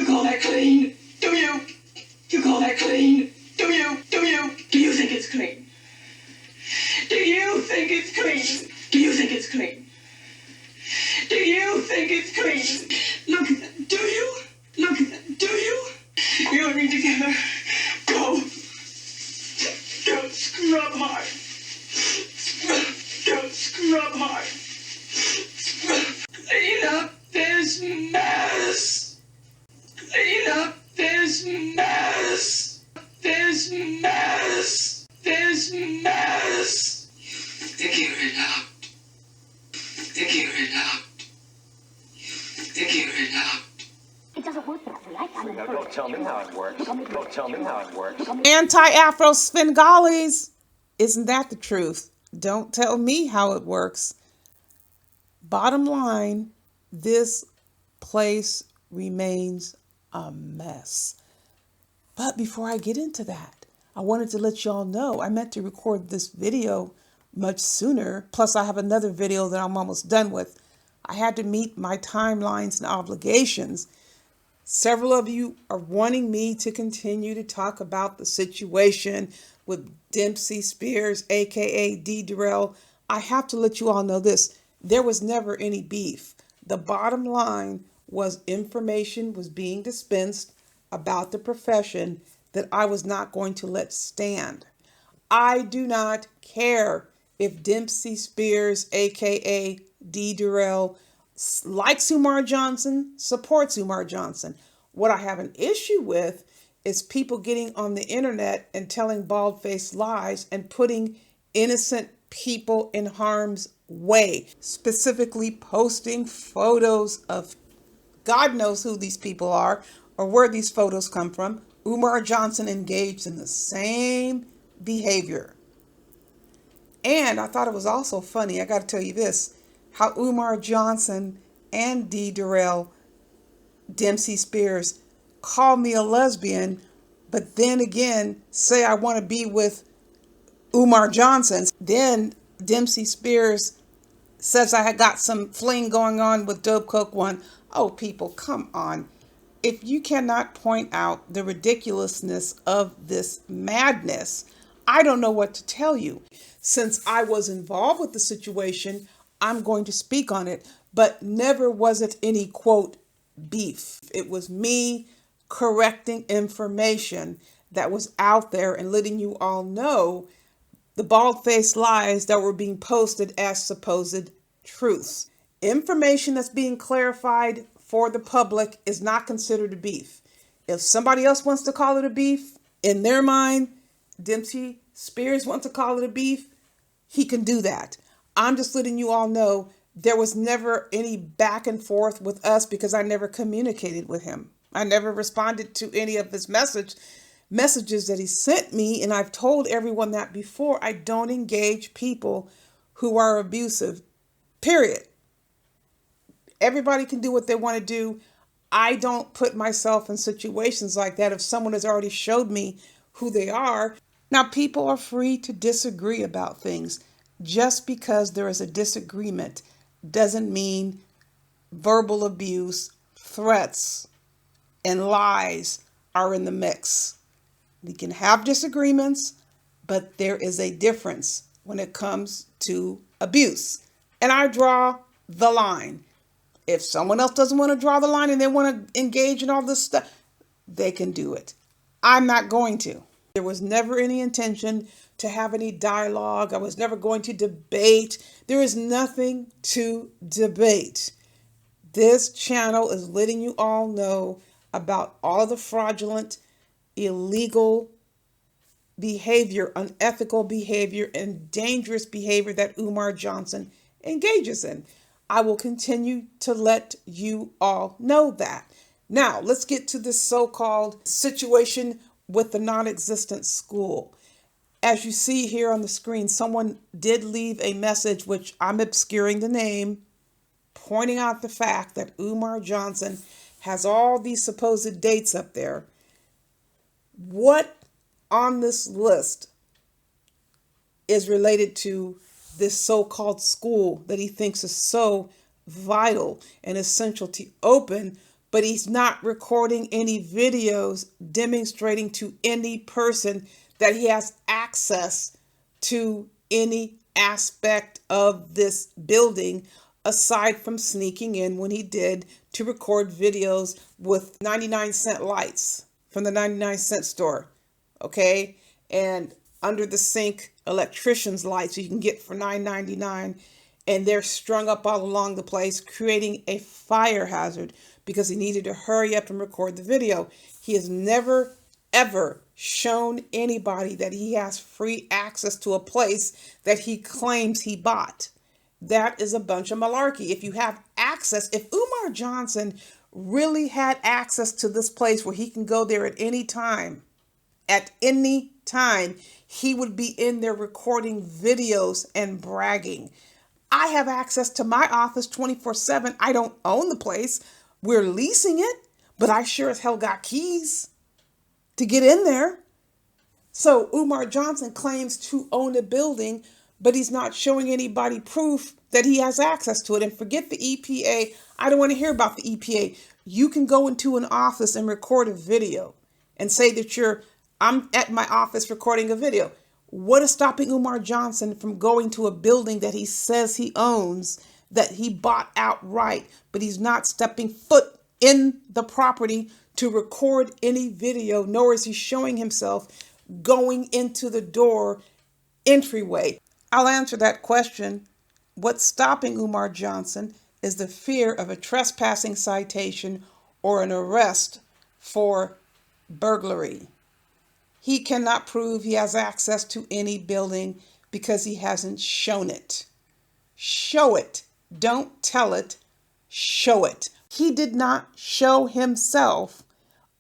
call that clean? Do you? You call that clean? Do you? Do you? Do you think it's clean? Do you think it's clean? Do you think it's clean? Do you think it's clean? Look at that. Do you? Look at that. Do you? You and me together. Go. Go scrub hard. Go scrub hard. Clean up this mess. Clean up this mess. This mess. This mess. Figure it out. Figure it out. Figure it out. It doesn't work that way. Don't tell me how it works. Don't tell me how it works. Anti-Afro Svengalis. Isn't that the truth? Don't tell me how it works. Bottom line, this place remains a mess. But before I get into that, I wanted to let y'all know I meant to record this video much sooner. Plus, I have another video that I'm almost done with. I had to meet my timelines and obligations. Several of you are wanting me to continue to talk about the situation with Dempsey Spears, aka D. Durrell. I have to let you all know this. There was never any beef. The bottom line was information was being dispensed about the profession that I was not going to let stand. I do not care if Dempsey Spears, aka D. Durrell, likes Umar Johnson, supports Umar Johnson. What I have an issue with is people getting on the internet and telling bald-faced lies and putting innocent people in harm's way, specifically posting photos of God knows who these people are or where these photos come from. Umar Johnson engaged in the same behavior. And I thought it was also funny, I got to tell you this, how Umar Johnson and D. Durrell, Dempsey Spears, call me a lesbian, but then again say I want to be with Umar Johnson. Then Dempsey Spears says I had got some fling going on with Dope Coke One. Oh, people, come on. If you cannot point out the ridiculousness of this madness, I don't know what to tell you. Since I was involved with the situation, I'm going to speak on it, but never was it any, quote, beef. It was me correcting information that was out there and letting you all know the bald-faced lies that were being posted as supposed truths. Information that's being clarified for the public is not considered a beef. If somebody else wants to call it a beef, in their mind, Dempsey Spears wants to call it a beef, he can do that. I'm just letting you all know there was never any back and forth with us because I never communicated with him. I never responded to any of his messages that he sent me, and I've told everyone that before. I don't engage people who are abusive, period. Everybody can do what they want to do. I don't put myself in situations like that if someone has already showed me who they are. Now, people are free to disagree about things. Just because there is a disagreement doesn't mean verbal abuse, threats, and lies are in the mix. We can have disagreements, but there is a difference when it comes to abuse. And I draw the line. If someone else doesn't want to draw the line and they want to engage in all this stuff, they can do it. I'm not going to. There was never any intention to have any dialogue. I was never going to debate. There is nothing to debate. This channel is letting you all know about all of the fraudulent, illegal behavior, unethical behavior, and dangerous behavior that Umar Johnson engages in. I will continue to let you all know that. Now, let's get to this so-called situation with the non-existent school. As you see here on the screen, someone did leave a message, which I'm obscuring the name, pointing out the fact that Umar Johnson has all these supposed dates up there. What on this list is related to this so-called school that he thinks is so vital and essential to open, but he's not recording any videos demonstrating to any person that he has access to any aspect of this building, aside from sneaking in when he did to record videos with 99-cent lights from the 99-cent store, okay? And under the sink electrician's lights you can get for $9.99, and they're strung up all along the place, creating a fire hazard because he needed to hurry up and record the video. He has never, ever shown anybody that he has free access to a place that he claims he bought. That is a bunch of malarkey. If you have access, if Umar Johnson really had access to this place where he can go there at any time, he would be in there recording videos and bragging. I have access to my office 24/7. I don't own the place. We're leasing it, but I sure as hell got keys to get in there. So Umar Johnson claims to own a building, but he's not showing anybody proof that he has access to it. And forget the EPA. I don't want to hear about the EPA. You can go into an office and record a video and say that I'm at my office recording a video. What is stopping Umar Johnson from going to a building that he says he owns, that he bought outright, but he's not stepping foot in the property to record any video, nor is he showing himself going into the door entryway? I'll answer that question. What's stopping Umar Johnson is the fear of a trespassing citation or an arrest for burglary. He cannot prove he has access to any building because he hasn't shown it. Show it. Don't tell it. Show it. He did not show himself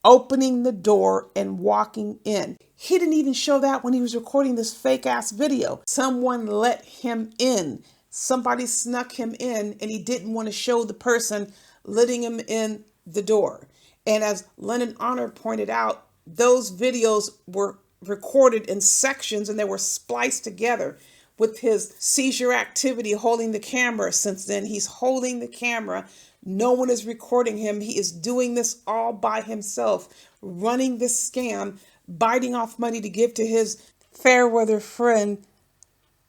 opening the door and walking in. He didn't even show that when he was recording this fake ass video. Someone let him in. Somebody snuck him in, and he didn't want to show the person letting him in the door. And as Lennon Honor pointed out, those videos were recorded in sections and they were spliced together with his seizure activity holding the camera. Since then, he's holding the camera. No one is recording him. He is doing this all by himself, running this scam, biting off money to give to his fair weather friend,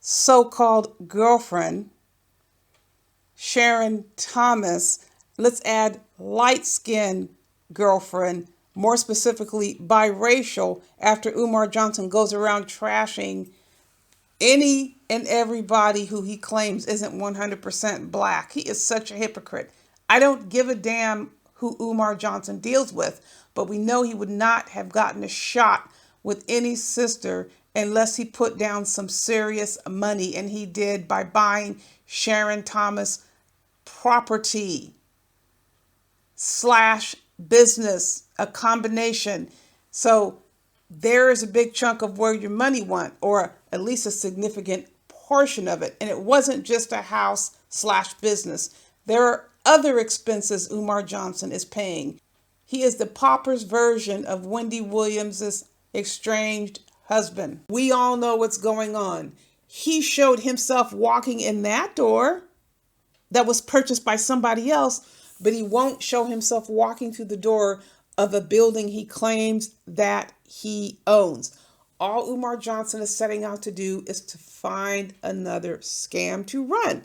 so-called girlfriend, Sharon Thomas. Let's add light-skinned girlfriend, more specifically biracial, after Umar Johnson goes around trashing any and everybody who he claims isn't 100% black. He is such a hypocrite. I don't give a damn who Umar Johnson deals with, but we know he would not have gotten a shot with any sister unless he put down some serious money, and he did by buying Sharon Thomas property / business, a combination. So there is a big chunk of where your money went, or at least a significant portion of it. And it wasn't just a house / business. There are other expenses Umar Johnson is paying. He is the pauper's version of Wendy Williams's estranged husband. We all know what's going on. He showed himself walking in that door that was purchased by somebody else, but he won't show himself walking through the door of a building he claims that he owns. All Umar Johnson is setting out to do is to find another scam to run.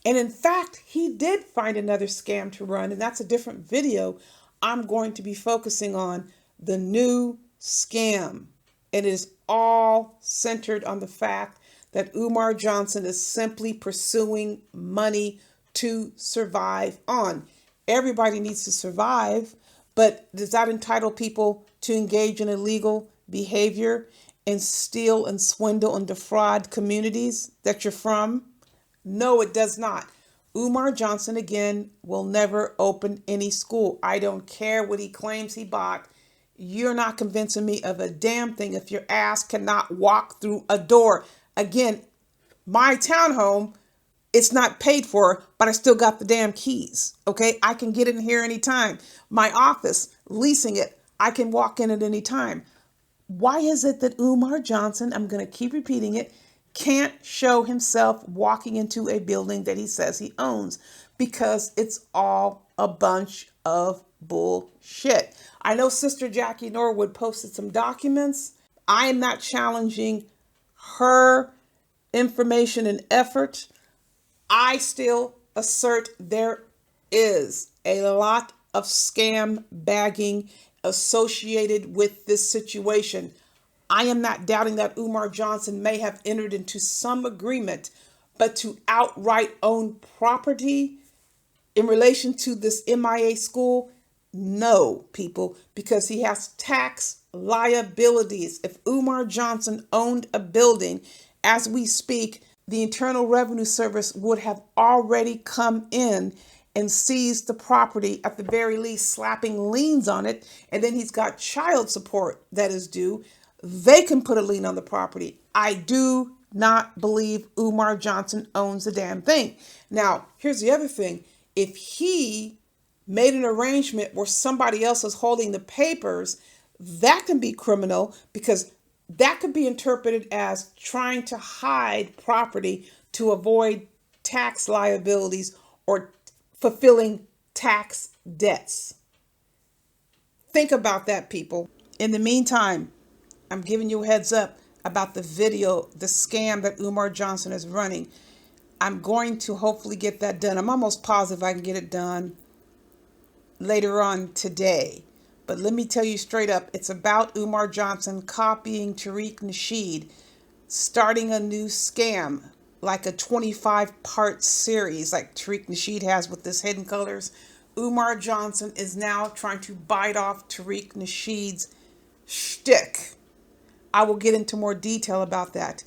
And in fact, he did find another scam to run, and that's a different video. I'm going to be focusing on the new scam. It is all centered on the fact that Umar Johnson is simply pursuing money to survive on. Everybody needs to survive, but does that entitle people to engage in illegal behavior and steal and swindle and defraud communities that you're from? No, it does not. Umar Johnson, again, will never open any school. I don't care what he claims he bought. You're not convincing me of a damn thing if your ass cannot walk through a door. Again, my townhome, it's not paid for, but I still got the damn keys. Okay, I can get in here anytime. My office, leasing it, I can walk in at any time. Why is it that Umar Johnson, I'm going to keep repeating it, can't show himself walking into a building that he says he owns? because it's all a bunch of bullshit. I know Sister Jackie Norwood posted some documents. I am not challenging her information and effort. I still assert there is a lot of scam bagging associated with this situation. I am not doubting that Umar Johnson may have entered into some agreement, but to outright own property in relation to this MIA school, no, people, because he has tax liabilities. If Umar Johnson owned a building, as we speak, the Internal Revenue Service would have already come in and seized the property, at the very least slapping liens on it, and then he's got child support that is due. They can put a lien on the property. I do not believe Umar Johnson owns the damn thing. Now, here's the other thing. If he made an arrangement where somebody else is holding the papers, that can be criminal, because that could be interpreted as trying to hide property to avoid tax liabilities or fulfilling tax debts. Think about that, people. In the meantime, I'm giving you a heads up about the video, the scam that Umar Johnson is running. I'm going to hopefully get that done. I'm almost positive I can get it done later on today. But let me tell you straight up, it's about Umar Johnson copying Tariq Nasheed, starting a new scam, like a 25-part series like Tariq Nasheed has with this Hidden Colors. Umar Johnson is now trying to bite off Tariq Nasheed's shtick. I will get into more detail about that.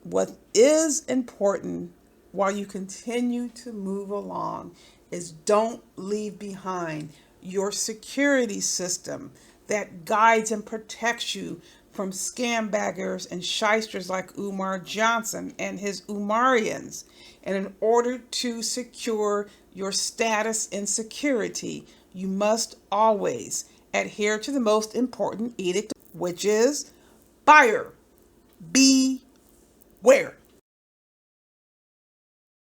What is important while you continue to move along is don't leave behind your security system that guides and protects you from scam baggers and shysters like Umar Johnson and his Umarians. And in order to secure your status in security, you must always adhere to the most important edict, which is buyer beware.